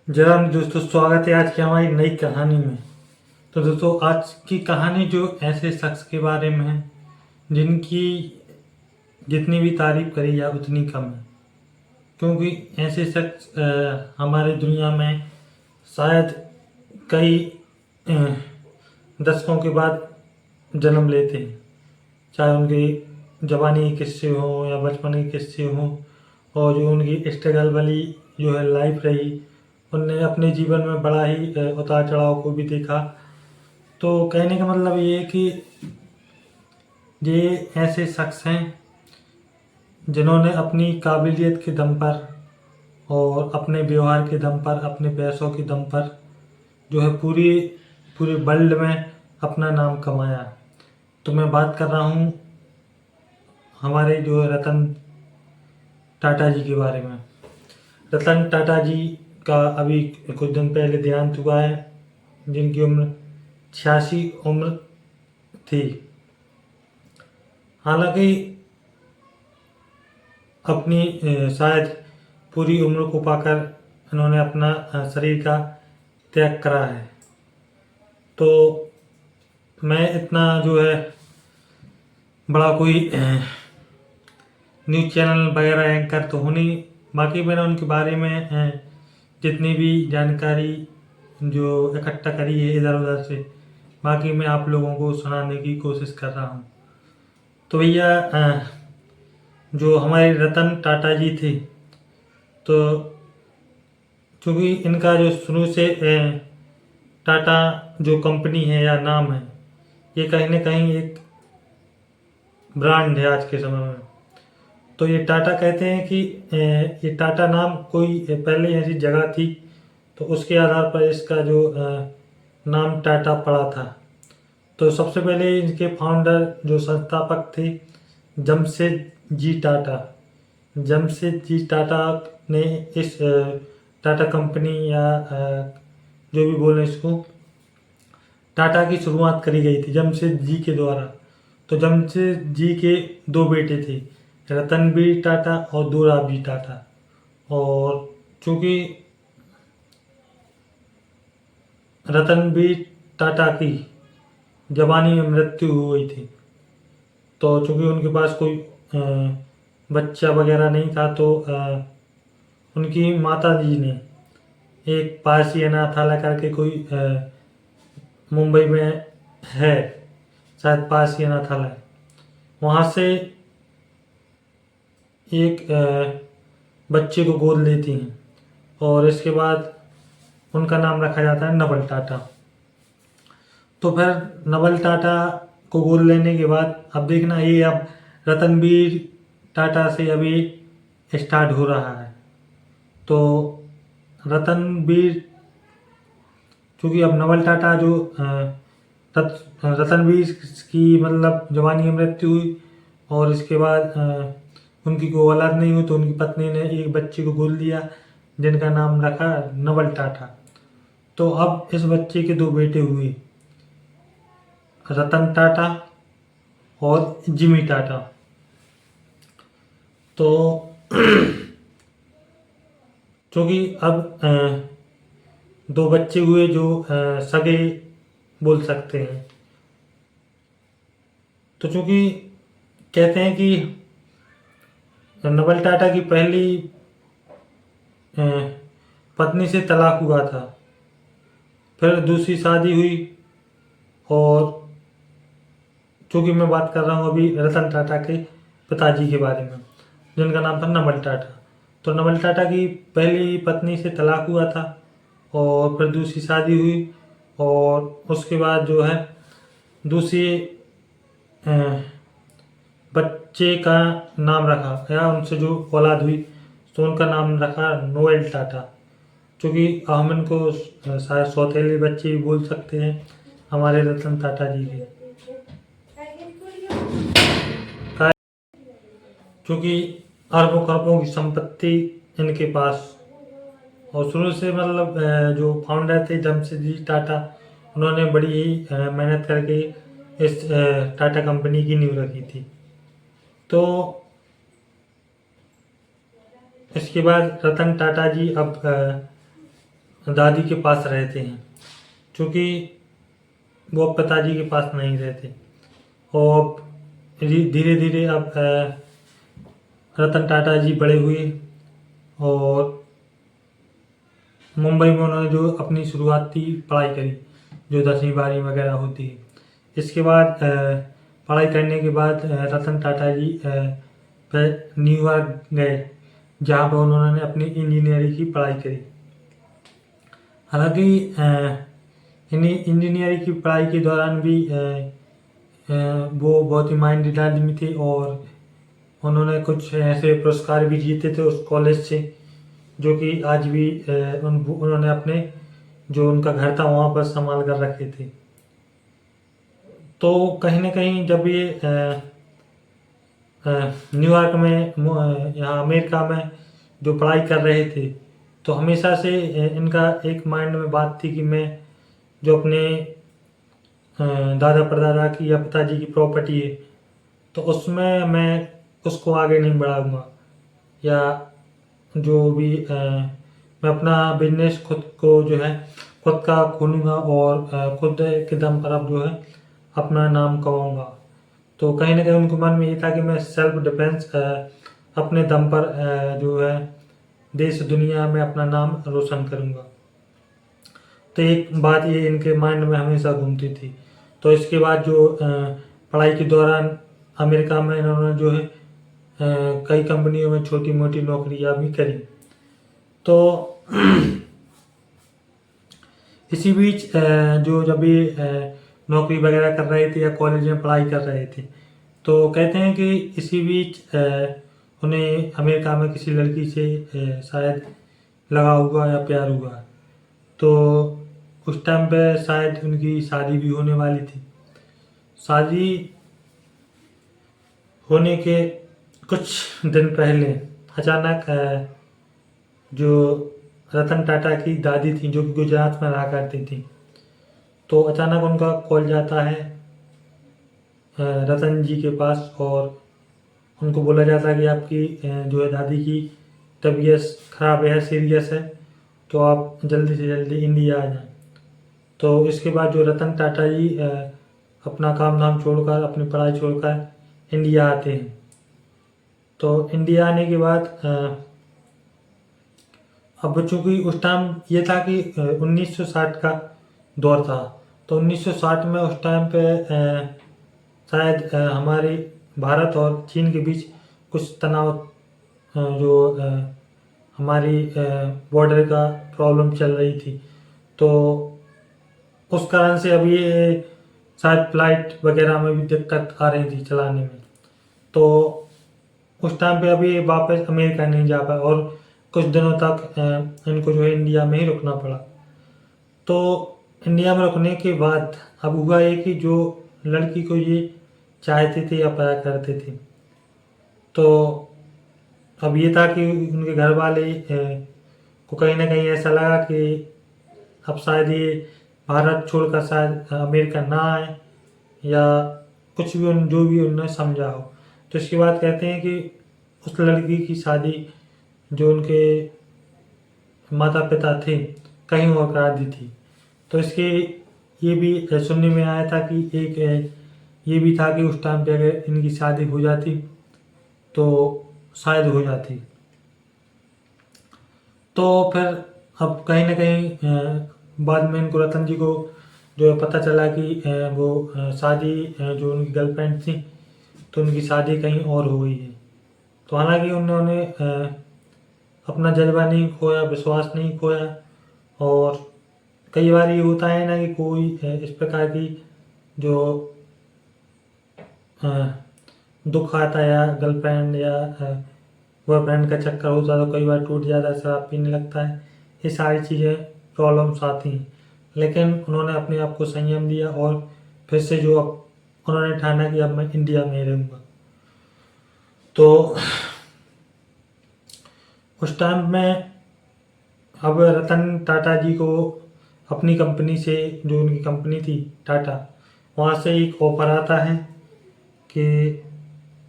जनाब दोस्तों, स्वागत है आज की हमारी नई कहानी में। तो दोस्तों, आज की कहानी जो ऐसे शख्स के बारे में है जिनकी जितनी भी तारीफ करी जाए उतनी कम है, क्योंकि ऐसे शख्स हमारी दुनिया में शायद कई अ, दशकों के बाद जन्म लेते हैं। चाहे उनकी जवानी के किस्से हों या बचपन के किस्से हों, और जो उनकी स्ट्रगल वाली जो है लाइफ रही, उनने अपने जीवन में बड़ा ही उतार चढ़ाव को भी देखा। तो कहने का मतलब ये है कि ये ऐसे शख्स हैं जिन्होंने अपनी काबिलियत के दम पर और अपने व्यवहार के दम पर, अपने पैसों के दम पर जो है पूरे वर्ल्ड में अपना नाम कमाया। तो मैं बात कर रहा हूँ हमारे जो है रतन टाटा जी के बारे में। रतन टाटा जी का अभी कुछ दिन पहले देहांत हुआ है, जिनकी उम्र 86 उम्र थी। हालांकि अपनी शायद पूरी उम्र को पाकर इन्होंने अपना शरीर का त्याग करा है। तो मैं इतना जो है बड़ा कोई न्यूज़ चैनल वगैरह एंकर तो हूँ नहीं, बाकी मैंने उनके बारे में जितनी भी जानकारी जो इकट्ठा करी है इधर उधर से, बाकी मैं आप लोगों को सुनाने की कोशिश कर रहा हूँ। तो भैया, जो हमारे रतन टाटा जी थे, तो चूँकि इनका जो शुरू से टाटा जो कंपनी है या नाम है, ये कहीं ना कहीं एक ब्रांड है आज के समय में। तो ये टाटा कहते हैं कि ये टाटा नाम कोई पहले ऐसी जगह थी, तो उसके आधार पर इसका जो नाम टाटा पड़ा था। तो सबसे पहले इनके फाउंडर जो संस्थापक थे, जमशेद जी टाटा। जमशेद जी टाटा ने इस टाटा कंपनी या जो भी बोलें इसको, टाटा की शुरुआत करी गई थी जमशेद जी के द्वारा। तो जमशेद जी के दो बेटे थे, रतनबीर टाटा और दोराबजी टाटा। और चूंकि रतनबीर टाटा की जवानी में मृत्यु हो गई थी, तो चूंकि उनके पास कोई बच्चा वगैरह नहीं था, तो उनकी माता जी ने एक पारसी अनाथालय करके कोई मुंबई में है, शायद पारसी अनाथालय, वहाँ से एक बच्चे को गोद लेती हैं, और इसके बाद उनका नाम रखा जाता है नवल टाटा। तो फिर नवल टाटा को गोद लेने के बाद अब देखना, ये अब रतनबीर टाटा से अभी स्टार्ट हो रहा है। तो रतनबीर, चूँकि अब नवल टाटा जो रतनबीर की मतलब जवानी में मृत्यु हुई, और इसके बाद उनकी कोई औलाद नहीं हुई, तो उनकी पत्नी ने एक बच्चे को गोद लिया जिनका नाम रखा नवल टाटा। तो अब इस बच्चे के दो बेटे हुए, रतन टाटा और जिमी टाटा। तो चूँकि अब दो बच्चे हुए जो सगे बोल सकते हैं, तो चूँकि कहते हैं कि नवल टाटा की पहली अ, पत्नी से तलाक हुआ था, फिर दूसरी शादी हुई, और चूँकि मैं बात कर रहा हूँ अभी रतन टाटा के पिताजी के बारे में, जिनका नाम था नवल टाटा। तो नवल टाटा की पहली पत्नी से तलाक हुआ था, और फिर दूसरी शादी हुई, और उसके बाद जो है दूसरी अ, बच्चे का नाम रखा, या उनसे जो औलाद हुई तो उनका नाम रखा नोएल टाटा। क्योंकि हम इनको शायद सौतेले बच्चे भी बोल सकते हैं हमारे रतन टाटा जी के, क्योंकि अरबों खरबों की संपत्ति इनके पास। और शुरू से मतलब जो फाउंडर थे जमशेद जी टाटा, उन्होंने बड़ी ही मेहनत करके इस टाटा कंपनी की नींव रखी थी। तो इसके बाद रतन टाटा जी अब दादी के पास रहते हैं, क्योंकि वो अब पिताजी के पास नहीं रहते। और धीरे धीरे अब रतन टाटा जी बड़े हुए और मुंबई में उन्होंने जो अपनी शुरुआती पढ़ाई करी, जो 10वीं 12वीं वगैरह होती है। इसके बाद पढ़ाई करने के बाद रतन टाटा जी न्यूयॉर्क गए, जहाँ पर उन्होंने अपनी इंजीनियरिंग की पढ़ाई करी। हालांकि इंजीनियरिंग की पढ़ाई के दौरान भी वो बहुत ही माइंडेड आदमी थे और उन्होंने कुछ ऐसे पुरस्कार भी जीते थे उस कॉलेज से, जो कि आज भी उन्होंने अपने जो उनका घर था वहाँ पर संभाल कर रखे थे। तो कहीं ना कहीं जब ये न्यूयॉर्क में यहाँ अमेरिका में जो पढ़ाई कर रहे थे, तो हमेशा से इनका एक माइंड में बात थी कि मैं जो अपने दादा परदादा की या पिताजी की प्रॉपर्टी है, तो उसमें मैं उसको आगे नहीं बढ़ाऊंगा, या जो भी मैं अपना बिजनेस खुद को जो है खुद का खोलूँगा और खुद के दम पर अब जो है अपना नाम कमाऊँगा। तो कहीं ना कहीं उनके मन में ये था कि मैं सेल्फ डिफेंस अपने दम पर जो है देश दुनिया में अपना नाम रोशन करूँगा। तो एक बात ये इनके माइंड में हमेशा घूमती थी। तो इसके बाद जो पढ़ाई के दौरान अमेरिका में इन्होंने जो है कई कंपनियों में छोटी मोटी नौकरियां भी करी। तो इसी बीच जो जब ये नौकरी वगैरह कर रहे थे या कॉलेज में पढ़ाई कर रहे थे, तो कहते हैं कि इसी बीच उन्हें अमेरिका में किसी लड़की से शायद लगा हुआ या प्यार हुआ। तो उस टाइम पे शायद उनकी शादी भी होने वाली थी। शादी होने के कुछ दिन पहले अचानक जो रतन टाटा की दादी थी, जो कि गुजरात में रहा करती थी, तो अचानक उनका कॉल जाता है रतन जी के पास और उनको बोला जाता है कि आपकी जो है दादी की तबीयत खराब है, सीरियस है, तो आप जल्दी से जल्दी इंडिया आ जाएं। तो इसके बाद जो रतन टाटा जी अपना काम धाम छोड़कर, अपनी पढ़ाई छोड़कर इंडिया आते हैं। तो इंडिया आने के बाद अब चूँकि उस टाइम ये था कि 1960 का दौर था, तो 1960 में उस टाइम पे शायद हमारे भारत और चीन के बीच कुछ तनाव जो हमारी बॉर्डर का प्रॉब्लम चल रही थी। तो उस कारण से अब ये शायद फ्लाइट वगैरह में भी दिक्कत आ रही थी चलाने में। तो उस टाइम पे अभी वापस अमेरिका नहीं जा पाए और कुछ दिनों तक इनको जो है इंडिया में ही रुकना पड़ा। तो इंडिया में रुकने के बाद अब हुआ ये कि जो लड़की को ये चाहते थे या पाया करते थे, तो अब ये था कि उनके घर वाले को कहीं ना कहीं ऐसा लगा कि अब शायद ये भारत छोड़कर शायद अमेरिका ना आए, या कुछ भी जो भी उन्होंने समझा हो। तो इसके बाद कहते हैं कि उस लड़की की शादी जो उनके माता पिता थे कहीं और करा दी थी। तो इसके ये भी सुनने में आया था कि एक ये भी था कि उस टाइम पे अगर इनकी शादी हो जाती तो शायद हो जाती। तो फिर अब कहीं ना कहीं बाद में इनको रतन जी को जो है पता चला कि वो शादी जो उनकी गर्लफ्रेंड थी, तो उनकी शादी कहीं और हो गई है। तो हालांकि उन्होंने अपना जज्बा नहीं खोया, विश्वास नहीं खोया। और कई बार ये होता है ना कि कोई इस प्रकार की जो दुख आता है या गर्लफ्रेंड या बॉयफ्रेंड का चक्कर होता है, तो कई बार टूट जाता है, शराब पीने लगता है, ये सारी चीज़ें प्रॉब्लम्स आती हैं। लेकिन उन्होंने अपने आप को संयम दिया और फिर से जो अब उन्होंने ठाना कि अब मैं इंडिया में ही रहूँगा। तो उस टाइम में अब रतन टाटा जी को अपनी कंपनी से, जो उनकी कंपनी थी टाटा, वहाँ से एक ऑफर आता है कि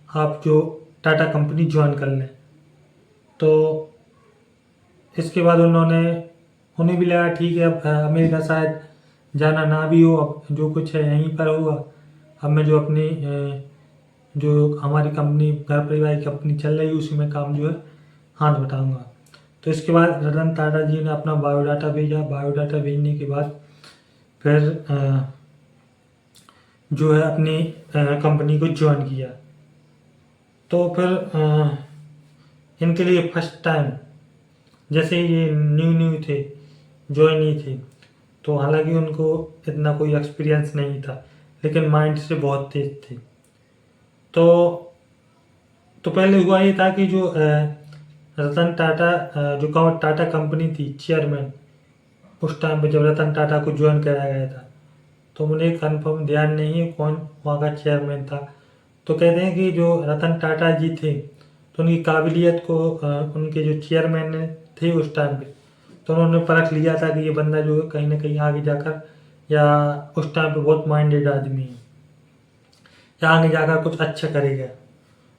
आप जो टाटा कंपनी ज्वाइन कर लें। तो इसके बाद उन्होंने उन्हें भी लगा ठीक है, अब अमेरिका शायद जाना ना भी हो, अब जो कुछ है यहीं पर होगा। अब मैं जो अपनी जो हमारी कंपनी घर परिवार की कंपनी चल रही है उसी में काम जो है हाथ बटाऊंगा। तो इसके बाद रतन टाटा जी ने अपना बायोडाटा भेजा। बायोडाटा भेजने के बाद फिर जो है अपनी कंपनी को ज्वाइन किया। तो फिर इनके लिए फर्स्ट टाइम, जैसे ये न्यू थे, ज्वाइन ही थे, तो हालांकि उनको इतना कोई एक्सपीरियंस नहीं था, लेकिन माइंड से बहुत तेज थे। तो पहले हुआ ये था कि जो रतन टाटा जो टाटा कंपनी थी, चेयरमैन, उस टाइम पे जब रतन टाटा को ज्वाइन कराया गया था, तो मुझे कंफर्म ध्यान नहीं है कौन वहाँ का चेयरमैन था। तो कहते हैं कि जो रतन टाटा जी थे, तो उनकी काबिलियत को उनके जो चेयरमैन थे उस टाइम पे, तो उन्होंने परख लिया था कि ये बंदा जो है कहीं ना कहीं आगे जाकर, या उस टाइम पे बहुत माइंडेड आदमी है, या आगे जाकर कुछ अच्छा करेगा।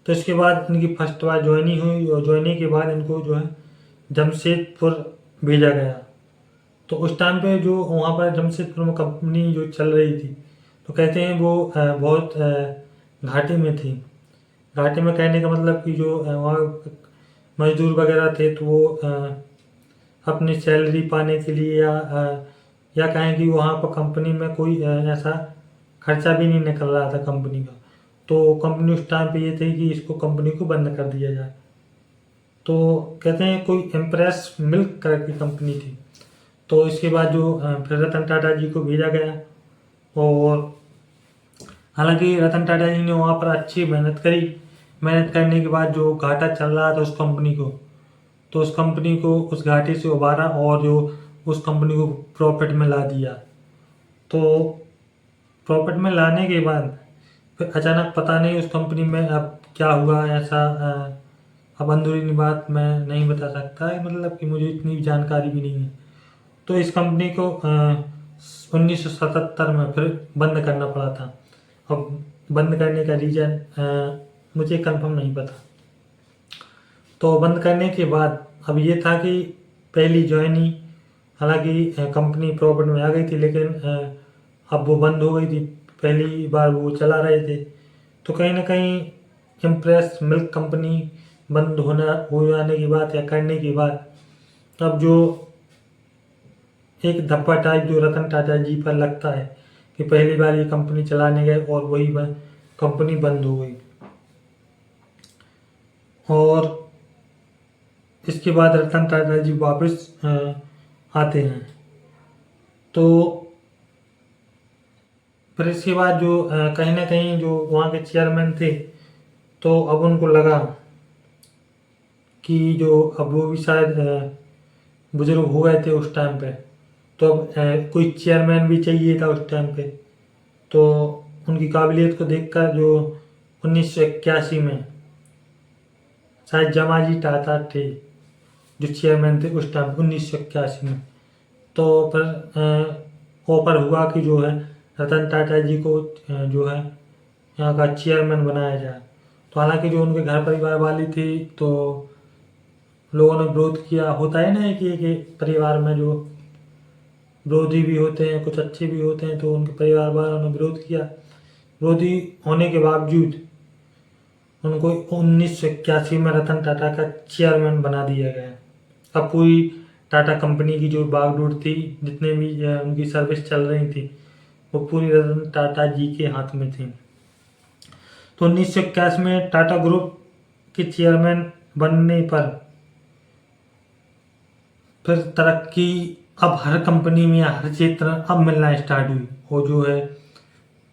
तो इसके बाद इनकी फर्स्ट बार ज्वाइनिंग हुई, और ज्वाइनिंग के बाद इनको जो है जमशेदपुर भेजा गया। तो उस टाइम पे जो वहाँ पर जमशेदपुर में कंपनी जो चल रही थी, तो कहते हैं वो बहुत घाटे में थी। घाटे में कहने का मतलब कि जो वहाँ मजदूर वगैरह थे, तो वो अपनी सैलरी पाने के लिए, या कहें कि वहाँ पर कंपनी में कोई ऐसा खर्चा भी नहीं निकल रहा था कंपनी का। तो कंपनी उस टाइम पे ये थी कि इसको कंपनी को बंद कर दिया जाए। तो कहते हैं कोई इम्प्रेस मिल्क कलर की कंपनी थी। तो इसके बाद जो फिर रतन टाटा जी को भेजा गया, और हालांकि रतन टाटा जी ने वहाँ पर अच्छी मेहनत करी। मेहनत करने के बाद जो घाटा चल रहा था उस कंपनी को, तो उस कंपनी को उस घाटे से उबारा, और जो उस कंपनी को प्रॉफिट में ला दिया। तो प्रॉफिट में लाने के बाद फिर अचानक पता नहीं उस कंपनी में अब क्या हुआ ऐसा, अब अंदरूनी बात मैं नहीं बता सकता है, मतलब कि मुझे इतनी जानकारी भी नहीं है। तो इस कंपनी को 1977 में फिर बंद करना पड़ा था। अब बंद करने का रीज़न मुझे कंफर्म नहीं पता। तो बंद करने के बाद अब ये था कि पहली ज्वाइनिंग, हालांकि कंपनी प्रॉफिट में आ गई थी, लेकिन अब वो बंद हो गई थी। पहली बार वो चला रहे थे, तो कहीं ना कहीं इम्प्रेस मिल्क कंपनी बंद हो जाने की बात या करने की बाद अब जो एक धब्बा टाइप जो रतन टाटा जी पर लगता है कि पहली बार ये कंपनी चलाने गए और वही कंपनी बंद हो गई। और इसके बाद रतन टाटा जी वापस आते हैं। तो फिर इसके बाद जो कहीं ना कहीं जो वहाँ के चेयरमैन थे, तो अब उनको लगा कि जो अब वो भी शायद बुजुर्ग हो गए थे उस टाइम पे, तो अब कोई चेयरमैन भी चाहिए था उस टाइम पे। तो उनकी काबिलियत को देखकर जो 1981 में शायद जमाजी टाटा थे जो चेयरमैन थे उस टाइम 1981 में, तो फिर ऑफर हुआ कि जो है रतन टाटा जी को जो है यहाँ का चेयरमैन बनाया जाए। तो हालांकि जो उनके घर परिवार वाली थी, तो लोगों ने विरोध किया। होता है ना कि एक परिवार में जो विरोधी भी होते हैं, कुछ अच्छे भी होते हैं, तो उनके परिवार वालों ने विरोध किया। विरोधी होने के बावजूद उनको 1981 में रतन टाटा का चेयरमैन बना दिया गया। अब पूरी टाटा कंपनी की जो बागडोर थी, जितने भी उनकी सर्विस चल रही थी, वो पूरी रतन टाटा जी के हाथ में थी। तो 1981 में टाटा ग्रुप के चेयरमैन बनने पर फिर तरक्की अब हर कंपनी में हर क्षेत्र अब मिलना स्टार्ट हुई, और जो है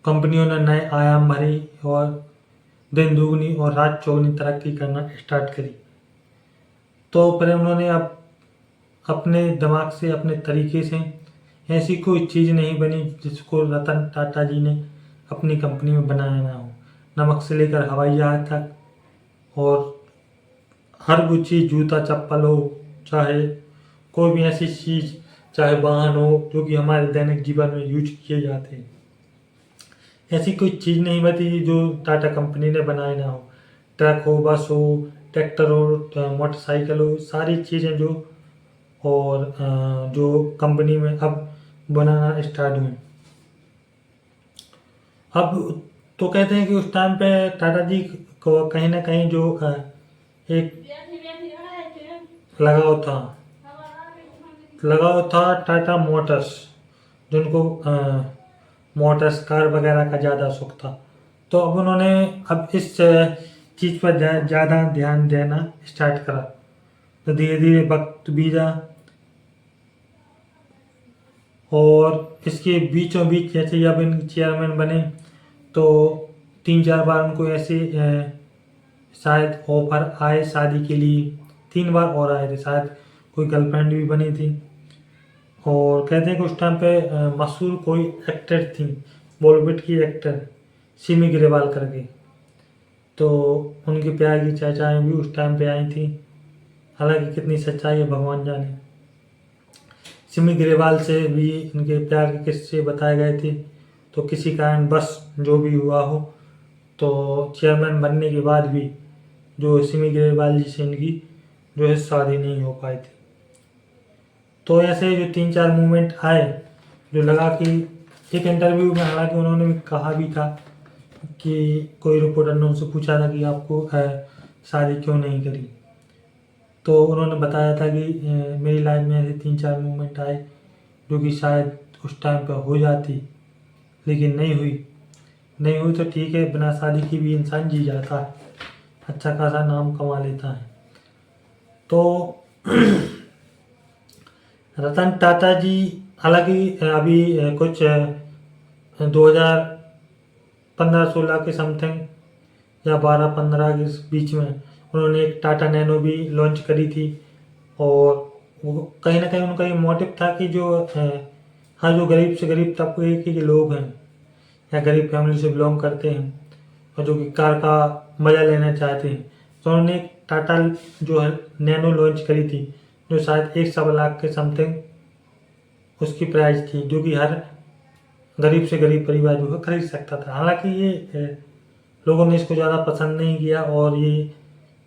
कंपनियों ने नए आयाम भरे और दिन दुगनी और रात चौगुनी तरक्की करना स्टार्ट करी। तो फिर उन्होंने अब अपने दिमाग से, अपने तरीके से ऐसी कोई चीज़ नहीं बनी जिसको रतन टाटा जी ने अपनी कंपनी में बनाया ना हो। नमक से लेकर हवाई जहाज तक, और हर वो चीज़, जूता चप्पल हो, चाहे कोई भी ऐसी चीज़, चाहे वाहन हो जो कि हमारे दैनिक जीवन में यूज किए जाते हैं, ऐसी कोई चीज़ नहीं बची जो टाटा कंपनी ने बनाया ना हो। ट्रक हो, बस हो, ट्रैक्टर हो, मोटरसाइकिल हो, सारी चीज़ें जो, और जो कंपनी में अब बनाना स्टार्ट हुए। अब तो कहते हैं कि उस टाइम पे टाटा जी को कहीं ना कहीं जो एक लगाव था टाटा मोटर्स, जिनको मोटर्स कार वगैरह का ज़्यादा शौक था। तो अब उन्होंने अब इस चीज़ पर ज़्यादा ध्यान देना स्टार्ट करा। तो धीरे धीरे वक्त बीता और इसके बीचों बीच जैसे जब इन चेयरमैन बने तो 3-4 बार उनको ऐसे शायद ऑफर आए शादी के लिए, 3 बार और आए थे, शायद कोई गर्लफ्रेंड भी बनी थी। और कहते हैं कि उस टाइम पे मशहूर कोई एक्टर थी, बॉलीवुड की एक्टर सिमी ग्रेवाल करके, तो उनके प्यार की चर्चाएं भी उस टाइम पे आई थी। हालांकि कितनी सच्चाई है भगवान जाने। सिमी ग्रेवाल से भी इनके प्यार के किस्से बताए गए थे। तो किसी कारण बस जो भी हुआ हो, तो चेयरमैन बनने के बाद भी जो सिमी ग्रेवाल जी से इनकी जो है शादी नहीं हो पाई थी। तो ऐसे जो 3-4 मूवमेंट आए जो लगा कि एक इंटरव्यू में हालांकि उन्होंने भी कहा भी था कि कोई रिपोर्टर ने उनसे पूछा था कि आपको शादी क्यों नहीं करी, तो उन्होंने बताया था कि मेरी लाइफ में ऐसे 3-4 मूवमेंट आए जो कि शायद उस टाइम पर हो जाती, लेकिन नहीं हुई तो ठीक है, बिना शादी की भी इंसान जी जाता है, अच्छा खासा नाम कमा लेता है। तो रतन टाटा जी हालांकि अभी कुछ 2015-16 के समथिंग या 12-15 के बीच में उन्होंने एक टाटा नैनो भी लॉन्च करी थी। और वो कहीं ना कहीं उनका ये मोटिव था कि जो हाँ जो गरीब से गरीब तबके के लोग हैं या गरीब फैमिली से बिलोंग करते हैं और जो कि कार का मज़ा लेना चाहते हैं, तो उन्होंने एक टाटा जो है नैनो लॉन्च करी थी, जो शायद 1-1.25 लाख के समथिंग उसकी प्राइस थी, जो कि हर गरीब से गरीब परिवार जो है खरीद सकता था। हालांकि ये लोगों ने इसको ज़्यादा पसंद नहीं किया और ये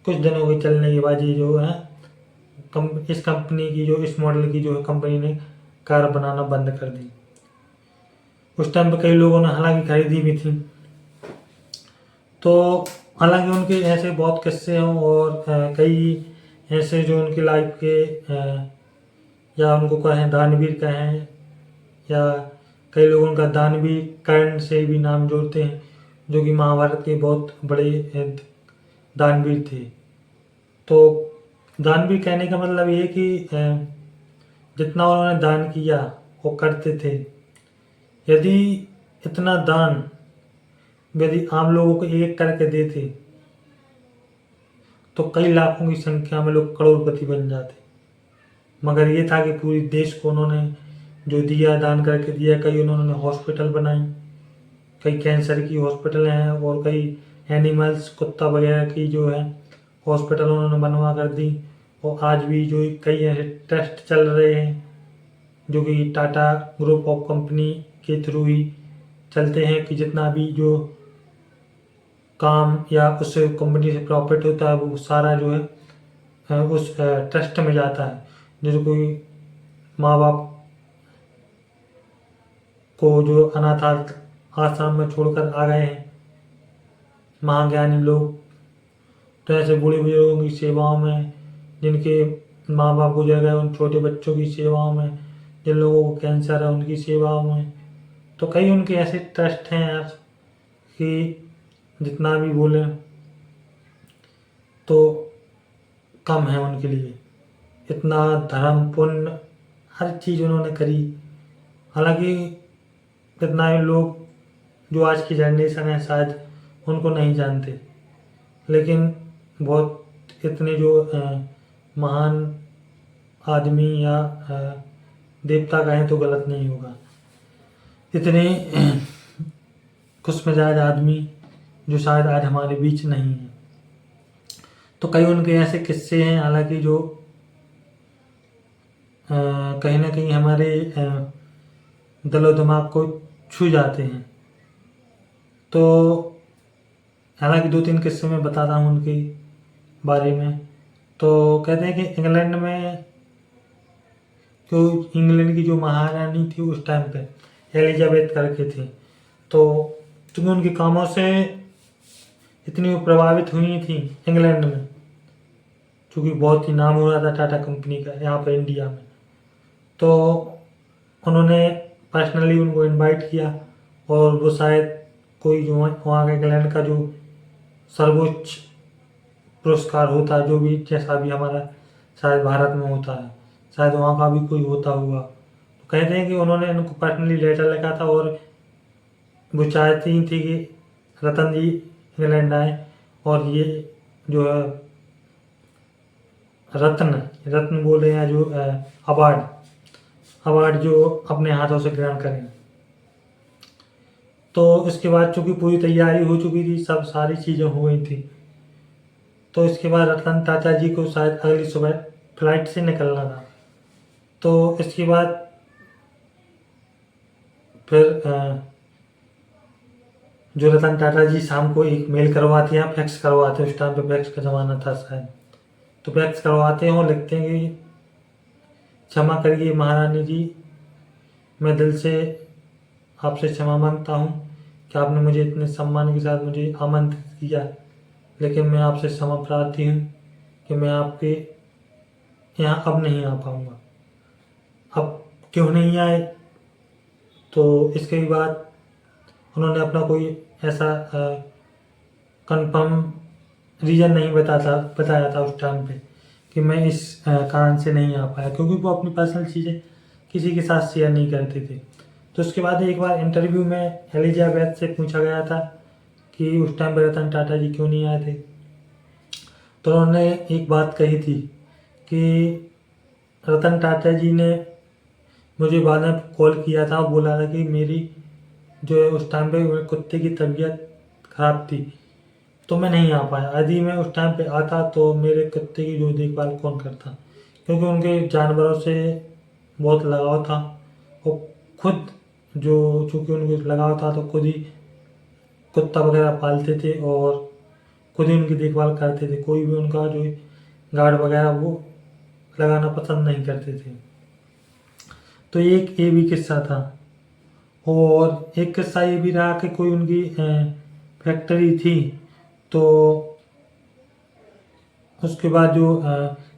कुछ दिनों के चलने के बाद ये जो है इस कंपनी की जो इस मॉडल की जो है कंपनी ने कार बनाना बंद कर दी। उस टाइम पे कई लोगों ने हालांकि खरीदी भी थी। तो हालांकि उनके ऐसे बहुत किस्से हैं और कई ऐसे जो उनकी लाइफ के या उनको कहें दानवीर कहें, या कई लोग उनका दानवीर कर्ण से भी नाम जोड़ते हैं, जो कि महाभारत के बहुत बड़े दानवीर थे। तो दानवीर कहने का मतलब ये कि जितना उन्होंने दान किया वो करते थे। यदि इतना दान यदि आम लोगों को एक करके देते तो कई लाखों की संख्या में लोग करोड़पति बन जाते। मगर ये था कि पूरी देश को उन्होंने जो दिया दान करके दिया। कई उन्होंने हॉस्पिटल बनाई, कई कैंसर की हॉस्पिटल हैं और कई एनिमल्स कुत्ता वगैरह की जो है हॉस्पिटल उन्होंने बनवा कर दी। और आज भी जो कई ऐसे टेस्ट चल रहे हैं जो कि टाटा ग्रुप ऑफ कंपनी के थ्रू ही चलते हैं, कि जितना भी जो काम या उस कंपनी से प्रॉफिट होता है वो सारा जो है उस ट्रस्ट में जाता है। जैसे कोई माँ बाप को जो अनाथ आश्रम में छोड़कर आ गए हैं महाज्ञानी लोग, तो ऐसे बूढ़े बुजुर्गों की सेवाओं में, जिनके माँ बाप गुजर गए उन छोटे बच्चों की सेवाओं में, जिन लोगों को कैंसर है उनकी सेवाओं में, तो कई उनके ऐसे ट्रस्ट हैं यार कि जितना भी बोले तो कम है उनके लिए। इतना धर्म पुण्य हर चीज़ उन्होंने करी। हालांकि कितना भी लोग जो आज की जनरेशन है शायद उनको नहीं जानते, लेकिन बहुत इतने जो महान आदमी या देवता कहें तो गलत नहीं होगा, इतने खुश मिजाज आदमी जो शायद आज हमारे बीच नहीं है। तो कई उनके ऐसे किस्से हैं हालांकि जो कहीं ना कहीं हमारे दिलो दिमाग को छू जाते हैं। तो हालांकि 2-3 किस्से मैं बताता हूँ उनके बारे में। तो कहते हैं कि इंग्लैंड में क्योंकि इंग्लैंड की जो महारानी थी उस टाइम पे एलिजाबेथ करके थी, तो चूँकि उनके कामों से इतनी वो प्रभावित हुई थी इंग्लैंड में, क्योंकि बहुत ही नाम हो रहा था टाटा कंपनी का यहाँ पर इंडिया में, तो उन्होंने पर्सनली उनको इनवाइट किया और वो शायद कोई जो वहाँ का इंग्लैंड का जो सर्वोच्च पुरस्कार होता है, जो भी जैसा भी हमारा शायद भारत में होता है, शायद वहाँ का भी कोई होता हुआ, तो कहते हैं कि उन्होंने उनको पर्सनली लेटर लिखा था और वो चाहती थी कि रतन जी इंग्लैंड आए और ये जो है रत्न बोल रहे हैं जो अवार्ड जो अपने हाथों से ग्रहण करें। तो इसके बाद चूँकि पूरी तैयारी हो चुकी थी, सब सारी चीज़ें हो गई थी, तो इसके बाद रतन टाटा जी को शायद अगली सुबह फ्लाइट से निकलना था। तो इसके बाद फिर जो रतन टाटा जी शाम को एक मेल करवाते हैं, फैक्स करवाते हैं, उस टाइम पे फैक्स का ज़माना था शायद, तो फैक्स करवाते हैं और लिखते हैं कि क्षमा करिए महारानी जी, मैं दिल से आपसे क्षमा मांगता हूँ कि आपने मुझे इतने सम्मान के साथ मुझे आमंत्रित किया, लेकिन मैं आपसे क्षमा प्रार्थी हूँ कि मैं आपके यहाँ अब नहीं आ पाऊँगा। अब क्यों नहीं आए, तो इसके बाद उन्होंने अपना कोई ऐसा कंफर्म रीज़न नहीं बताया था उस टाइम पे कि मैं इस कारण से नहीं आ पाया, क्योंकि वो अपनी पर्सनल चीज़ें किसी के साथ शेयर नहीं करते थे। तो उसके बाद एक बार इंटरव्यू में एलिजाबेथ से पूछा गया था कि उस टाइम पर रतन टाटा जी क्यों नहीं आए थे, तो उन्होंने एक बात कही थी कि रतन टाटा जी ने मुझे बाद में कॉल किया था, बोला था कि मेरी जो है उस टाइम पे कुत्ते की तबीयत ख़राब थी, तो मैं नहीं आ पाया। यदि मैं उस टाइम पे आता तो मेरे कुत्ते की जो देखभाल कौन करता, क्योंकि उनके जानवरों से बहुत लगाव था। वो खुद जो चूँकि उनको लगाव था तो खुद ही कुत्ता वगैरह पालते थे और खुद ही उनकी देखभाल करते थे। कोई भी उनका जो गार्ड वगैरह वो लगाना पसंद नहीं करते थे। तो एक ये भी किस्सा था। और एक किस्सा ये भी रहा कि कोई उनकी फैक्ट्री थी, तो उसके बाद जो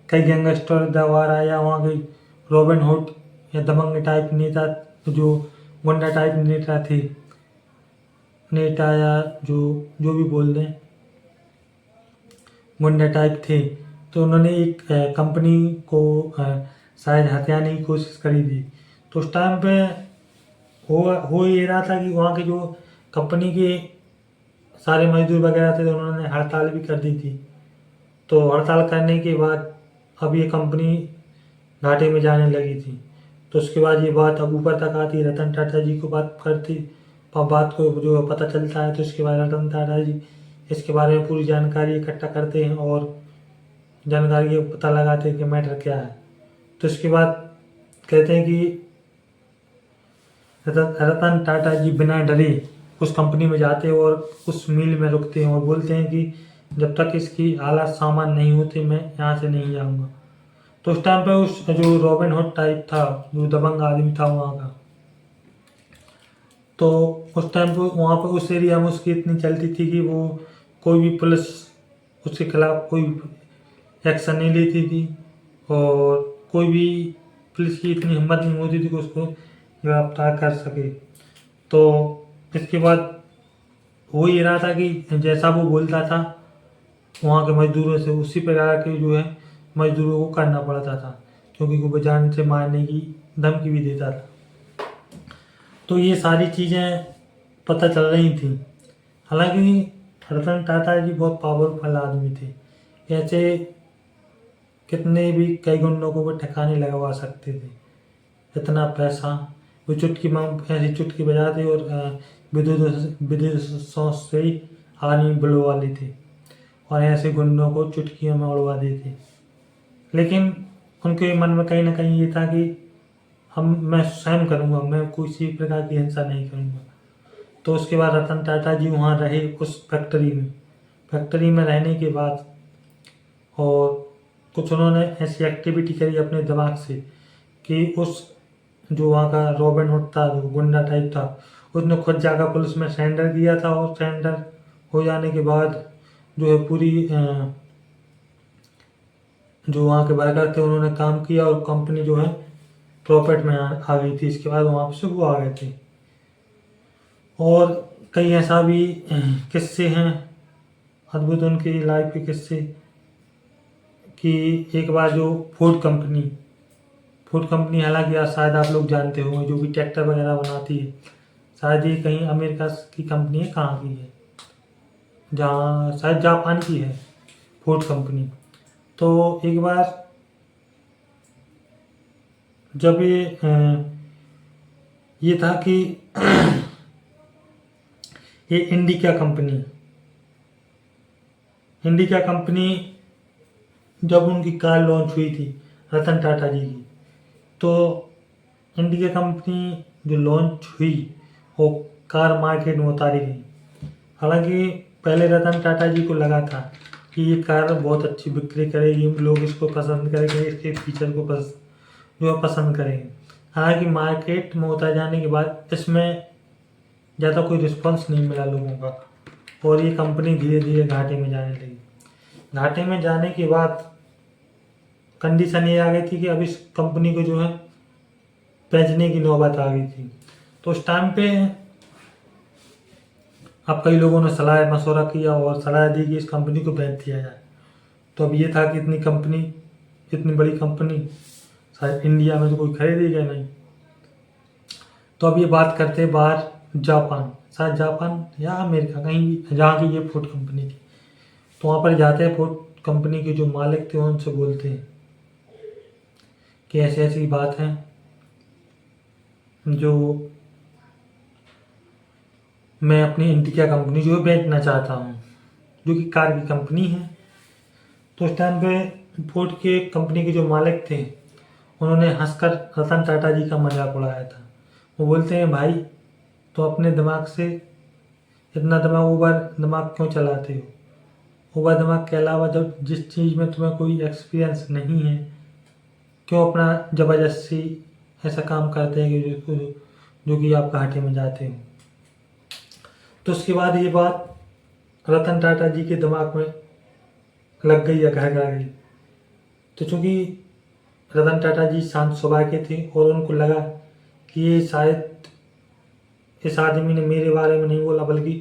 कई गैंगस्टर दवारा या वहाँ के रॉबिन हुड या दबंग टाइप नेता, जो गुंडा टाइप नेता या जो भी बोल दें, गुंडा टाइप थे, तो उन्होंने एक कंपनी को शायद हथियाने की कोशिश करी थी। तो उस टाइम पे हो ये रहा था कि वहाँ के जो कंपनी के सारे मजदूर वगैरह थे, तो उन्होंने हड़ताल भी कर दी थी। तो हड़ताल करने के बाद अब ये कंपनी घाटे में जाने लगी थी। तो उसके बाद ये बात अब ऊपर तक आती, रतन टाटा जी को बात को जो पता चलता है, तो इसके बाद रतन टाटा जी इसके बारे में पूरी जानकारी इकट्ठा करते हैं और जानकारी का पता लगाते हैं कि मैटर क्या है। तो इसके बाद कहते हैं कि रतन टाटा जी बिना डरे उस कंपनी में जाते हैं और उस मिल में रुकते हैं और बोलते हैं कि जब तक इसकी आला सामान नहीं होते मैं यहाँ से नहीं जाऊँगा। तो उस टाइम पे उस जो रॉबिन हुड टाइप था, जो दबंग आदमी था वहाँ का, तो उस टाइम पे वहाँ पे उस एरिया में उसकी इतनी चलती थी कि वो कोई भी पुलिस उसके खिलाफ कोई एक्शन नहीं लेती थी और कोई भी पुलिस की इतनी हिम्मत नहीं होती थी कि उसको गिरफ्तार कर सके। तो इसके बाद हो ये रहा था कि जैसा वो बोलता था वहाँ के मजदूरों से, उसी प्रकार के जो है मजदूरों को करना पड़ता था, क्योंकि वो जान से मारने की धमकी भी देता था। तो ये सारी चीज़ें पता चल रही थी। हालांकि रतन टाटा जी बहुत पावरफुल आदमी थे, ऐसे कितने भी कई गुंडों को वो ठिकाने लगवा सकते थे। इतना पैसा वो ऐसी चुटकी बजाते और विदेशों से ही आदमी बुलवा लेते और ऐसे गुंडों को चुटकियों में उड़वा देते। लेकिन उनके मन में कहीं ना कहीं ये था कि मैं स्वयं करूँगा, मैं किसी प्रकार की हिंसा नहीं करूँगा। तो उसके बाद रतन टाटा जी वहाँ रहे उस फैक्ट्री में रहने के बाद, और कुछ उन्होंने ऐसी एक्टिविटी करी अपने दिमाग से कि उस जो वहाँ का रॉबिन हुड था, जो गुंडा टाइप था, उसने खुद जाकर पुलिस में सरेंडर किया था और सरेंडर हो जाने के बाद जो है पूरी जो वहाँ के वर्कर थे उन्होंने काम किया और कंपनी जो है प्रॉफिट में आ गई थी। इसके बाद वहाँ से वो आ गए थे। और कई ऐसा भी किस्से हैं अद्भुत उनकी लाइफ के किस्से कि एक बार जो फूड कंपनी हालांकि आज शायद आप लोग जानते होंगे, जो भी ट्रैक्टर वगैरह बनाती है, शायद ये कहीं अमेरिका की कंपनी है, कहाँ की है, जहाँ शायद जापान की है फूड कंपनी। तो एक बार जब ये था कि ये इंडिका कंपनी जब उनकी कार लॉन्च हुई थी रतन टाटा जी की, तो इंडिका कंपनी जो लॉन्च हुई वो कार मार्केट में उतारी गई। हालांकि पहले रतन टाटा जी को लगा था कि ये कार बहुत अच्छी बिक्री करेगी, लोग इसको पसंद करेंगे, इसके फीचर को जो है पसंद करेंगे। हालांकि मार्केट में उतार जाने के बाद इसमें ज़्यादा कोई रिस्पॉन्स नहीं मिला लोगों का और ये कंपनी धीरे धीरे घाटे में जाने लगी। घाटे में जाने के बाद कंडीशन ये आ गई थी कि अब इस कंपनी को जो है बेचने की नौबत आ गई थी। तो उस टाइम पे अब कई लोगों ने सलाह मशवरा किया और सलाह दी कि इस कंपनी को बेच दिया जाए। तो अब ये था कि इतनी बड़ी कंपनी शायद इंडिया में तो कोई खरीदेगा नहीं। तो अब ये बात करते हैं बाहर शायद जापान या अमेरिका, कहीं भी जहाँ की ये फूड कंपनी थी। तो वहाँ पर जाते हैं, फूड कंपनी के जो मालिक थे उनसे बोलते हैं कि ऐसी ऐसी बात है, जो मैं अपनी इंडिका कंपनी जो है बेचना चाहता हूँ, जो कि कार की कंपनी है। तो उस टाइम पे फूड के कंपनी के जो मालिक थे उन्होंने हंसकर रतन टाटा जी का मजाक उड़ाया था। वो बोलते हैं, भाई तो अपने दिमाग से इतना ओवर दिमाग क्यों चलाते हो? ओवर दिमाग के अलावा जब जिस चीज़ में तुम्हें कोई एक्सपीरियंस नहीं है, क्यों अपना ज़बरदस्ती ऐसा काम करते हैं कि जो कि आप घाटे में जाते हो। तो उसके बाद ये बात रतन टाटा जी के दिमाग में लग गई या घर गई। तो चूँकि रतन टाटा जी शांत स्वभाव के थे और उनको लगा कि ये शायद इस आदमी ने मेरे बारे में नहीं बोला बल्कि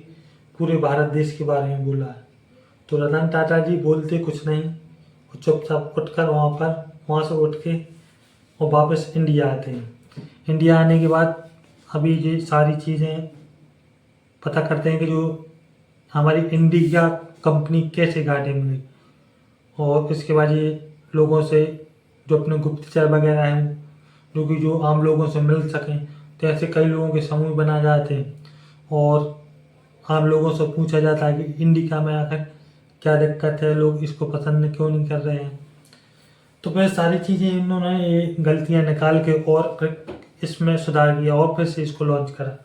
पूरे भारत देश के बारे में बोला है। तो रतन टाटा जी बोलते कुछ नहीं, वो चुपचाप उठकर वहाँ से उठ के और वापस इंडिया आते हैं। इंडिया आने के बाद अभी ये सारी चीज़ें पता करते हैं कि जो हमारी इंडिया कंपनी कैसे घाटे में गई। और इसके बाद ये लोगों से जो अपने गुप्तचर वगैरह हैं, जो कि जो आम लोगों से मिल सकें, तो ऐसे कई लोगों के समूह बनाए जाते हैं और आम लोगों से पूछा जाता है कि इंडिका में आकर क्या दिक्कत है, लोग इसको पसंद क्यों नहीं कर रहे हैं। तो फिर सारी चीज़ें इन्होंने ये गलतियाँ निकाल के और फिर इसमें सुधार किया और फिर से इसको लॉन्च करा।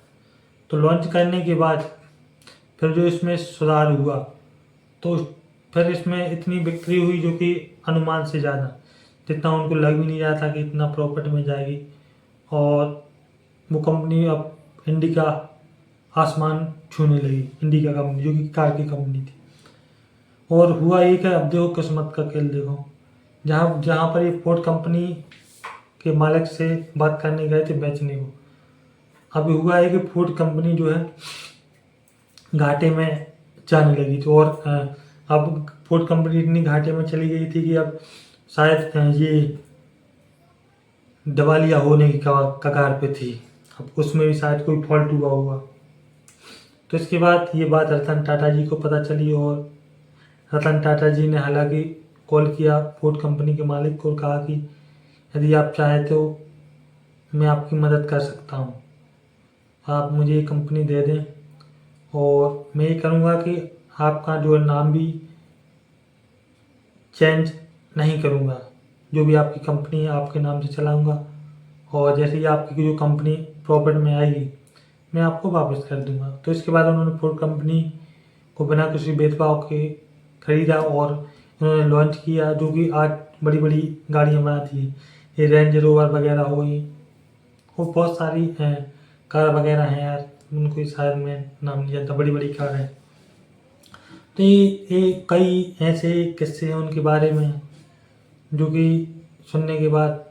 तो लॉन्च करने के बाद फिर जो इसमें सुधार हुआ, तो फिर इसमें इतनी बिक्री हुई जो कि अनुमान से ज़्यादा, जितना उनको लग भी नहीं रहा था कि इतना प्रॉफिट में जाएगी। और वो कंपनी अब इंडिका आसमान छूने लगी, इंडिका कंपनी जो कि कार की कंपनी थी। और हुआ ये कि अब देखो किस्मत का खेल देखो, जहाँ पर ये फोर्ड कंपनी के मालिक से बात करने गए थे बेचने को, अभी हुआ है कि फूड कंपनी जो है घाटे में जाने लगी थी। और अब फूड कंपनी इतनी घाटे में चली गई थी कि अब शायद ये दिवालिया होने की कगार पे थी। अब उसमें भी शायद कोई फॉल्ट हुआ होगा। तो इसके बाद ये बात रतन टाटा जी को पता चली और रतन टाटा जी ने हालांकि कॉल किया फूड कंपनी के मालिक को, कहा कि यदि आप चाहें तो मैं आपकी मदद कर सकता हूँ, आप मुझे ये कंपनी दे दें और मैं ये करूँगा कि आपका जो नाम भी चेंज नहीं करूँगा, जो भी आपकी कंपनी है आपके नाम से चलाऊँगा और जैसे ही आपकी जो कंपनी प्रॉफिट में आएगी मैं आपको वापस कर दूँगा। तो इसके बाद उन्होंने फूड कंपनी को बिना किसी भेदभाव के खरीदा और उन्होंने लॉन्च किया, जो कि आज बड़ी बड़ी गाड़ियाँ बनाती है, ये रेंज रोवर वगैरह हो गई, वो बहुत सारी कार वगैरह हैं यार, उनको शायद मैं नाम नहीं जानता, बड़ी बड़ी कार हैं। तो ये कई ऐसे किस्से हैं उनके बारे में जो कि सुनने के बाद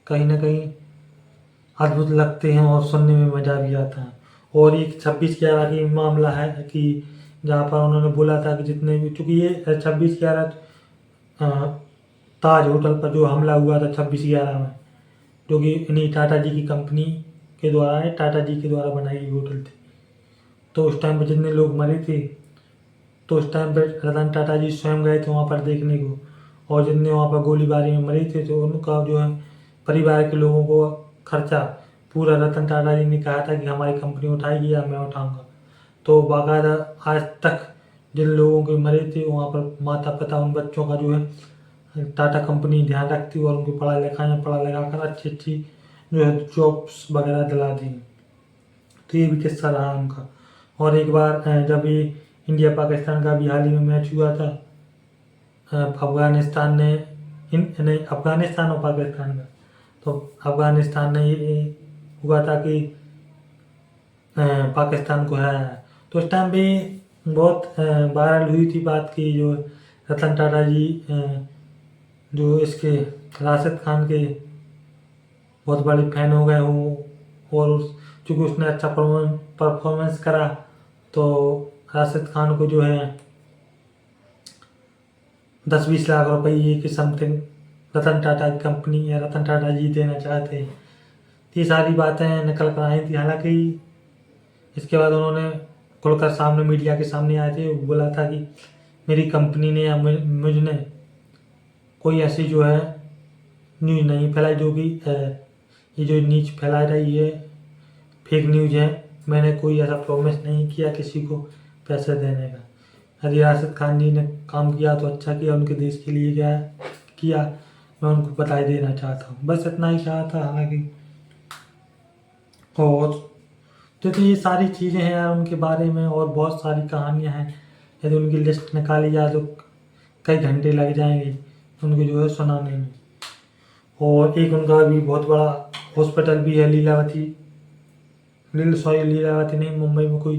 कहीं ना कहीं अद्भुत लगते हैं और सुनने में मज़ा भी आता है। और एक 26/11 की मामला है कि जहाँ पर उन्होंने बोला था कि जितने भी, चूँकि ये 26/11 ताज होटल पर जो हमला हुआ था 26/11 में, जो कि इन्हीं टाटा जी की कंपनी के द्वारा है, टाटा जी के द्वारा बनाई गई होटल थी। तो उस टाइम पर जितने लोग मरे थे, तो उस टाइम पर रतन टाटा जी स्वयं गए थे वहाँ पर देखने को, और जितने वहाँ पर गोलीबारी में मरे थे तो उनका जो है परिवार के लोगों को खर्चा पूरा रतन टाटा जी ने कहा था कि हमारी कंपनी उठाएगी या मैं उठाऊंगा। तो बाकायदा आज तक जिन लोगों के मरे थे वहाँ पर माता पिता उन बच्चों का जो है टाटा कंपनी ध्यान रखती है और उनको पढ़ा लिखा कर अच्छी अच्छी जो है जॉब्स वगैरह दिला दी। तो ये भी किस्सा रहा उनका। और एक बार जब ये इंडिया पाकिस्तान का भी हाल ही में मैच हुआ था, अफगानिस्तान ने नहीं, अफगानिस्तान और पाकिस्तान का, तो अफगानिस्तान ने ये हुआ था कि पाकिस्तान को हराया। तो उस टाइम पे बहुत वायरल हुई थी बात की जो रतन टाटा जी जो इसके राशिद खान के बहुत बड़े फैन हो गए हों, और चूँकि उसने अच्छा परफॉर्मेंस करा तो राशिद खान को जो है 10-20 लाख रुपये की समथिंग रतन टाटा की कंपनी या रतन टाटा जी देना चाहते हैं। ये सारी बातें निकल कर आई थी। हालांकि इसके बाद उन्होंने खुलकर सामने मीडिया के सामने आए थे, बोला था कि मेरी कंपनी ने या मुझने कोई ऐसी जो है न्यूज़ नहीं फैलाई जो कि ये जो न्यूज़ फैला रही है फेक न्यूज़ है। मैंने कोई ऐसा प्रॉमिस नहीं किया किसी को पैसे देने का। यदि राशिद खान जी ने काम किया तो अच्छा किया, उनके देश के लिए क्या किया मैं उनको बधाई देना चाहता हूँ। बस इतना ही कहा था। हालांकि और तो ये सारी चीज़ें हैं यार उनके बारे में, और बहुत सारी कहानियाँ हैं। यदि उनकी लिस्ट निकाली जाए तो कई घंटे लग जाएंगे उनके जो है सुनाने में। और एक उनका भी बहुत बड़ा हॉस्पिटल भी है लीलावती नहीं, मुंबई में कोई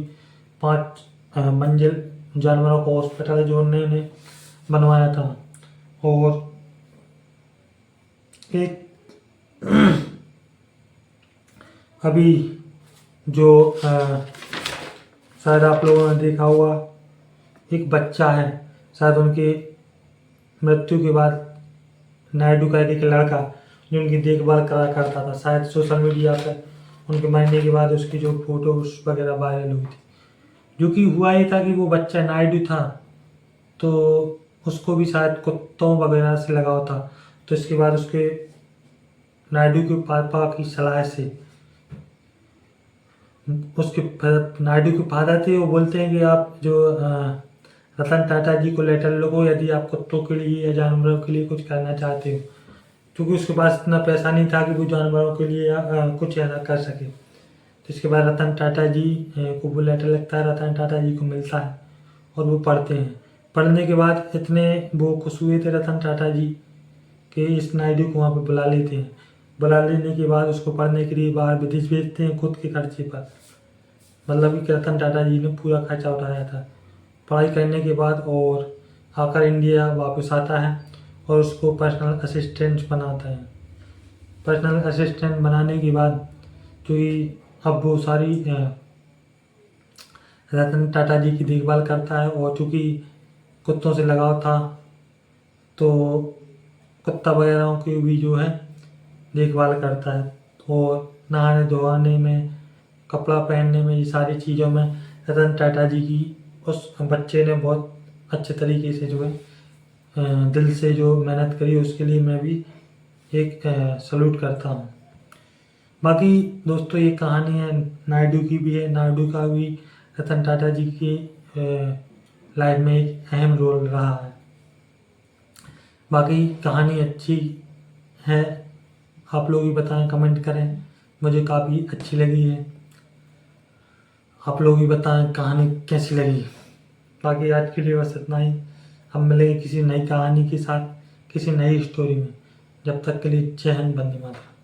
5 मंजिल जानवरों का हॉस्पिटल है जो उन्होंने बनवाया था। और एक अभी जो शायद आप लोगों ने देखा होगा, एक बच्चा है, शायद उनके मृत्यु के बाद नायडू का एक लड़का जो उनकी देखभाल करा करता था, शायद सोशल मीडिया पर उनके मरने के बाद उसकी जो फोटोज वगैरह वायरल हुई थी। जो कि हुआ ये था कि वो बच्चा नायडू था तो उसको भी शायद कुत्तों वगैरह से लगाव था। तो इसके बाद उसके नायडू के पापा की सलाह से उसके नायडू के फादर थे, वो बोलते हैं कि आप जो रतन टाटा जी को लेटर लिखो यदि आप कुत्तों के लिए या जानवरों के लिए कुछ करना चाहते हो, क्योंकि उसके पास इतना पैसा नहीं था कि वो जानवरों के लिए कुछ ऐसा कर सके। तो इसके बाद रतन टाटा जी को वो लेटर लिखता है, रतन टाटा जी को मिलता है और वो पढ़ते हैं। पढ़ने के बाद इतने वो खुश हुए थे रतन टाटा जी कि इस नायडू को वहाँ पर बुला लेते हैं। बुला लेने के बाद उसको पढ़ने के लिए बाहर विदेश भेजते हैं खुद के खर्चे पर। मतलब कि रतन टाटा जी ने पूरा खर्चा उठाया था पढ़ाई करने के बाद, और आकर इंडिया वापस आता है और उसको पर्सनल असिस्टेंट बनाता है। पर्सनल असिस्टेंट बनाने के बाद क्योंकि अब वो सारी रतन टाटा जी की देखभाल करता है, और चूँकि कुत्तों से लगाव था तो कुत्ता वगैरह की भी जो है देखभाल करता है। और नहाने धोने में, कपड़ा पहनने में, ये सारी चीज़ों में रतन टाटा जी की उस बच्चे ने बहुत अच्छे तरीके से जो है दिल से जो मेहनत करी, उसके लिए मैं भी एक सल्यूट करता हूँ। बाकी दोस्तों ये कहानी है नायडू की भी है। नायडू का भी रतन टाटा जी की लाइफ में एक अहम रोल रहा है। बाकी कहानी अच्छी है, आप लोग भी बताएं, कमेंट करें, मुझे काफ़ी अच्छी लगी है। आप लोग भी बताएं कहानी कैसी लगी। बाकी आज के लिए बस इतना ही। अब मिलेंगे किसी नई कहानी के साथ, किसी नई स्टोरी में। जब तक के लिए जय हिंद, वंदे मातरम।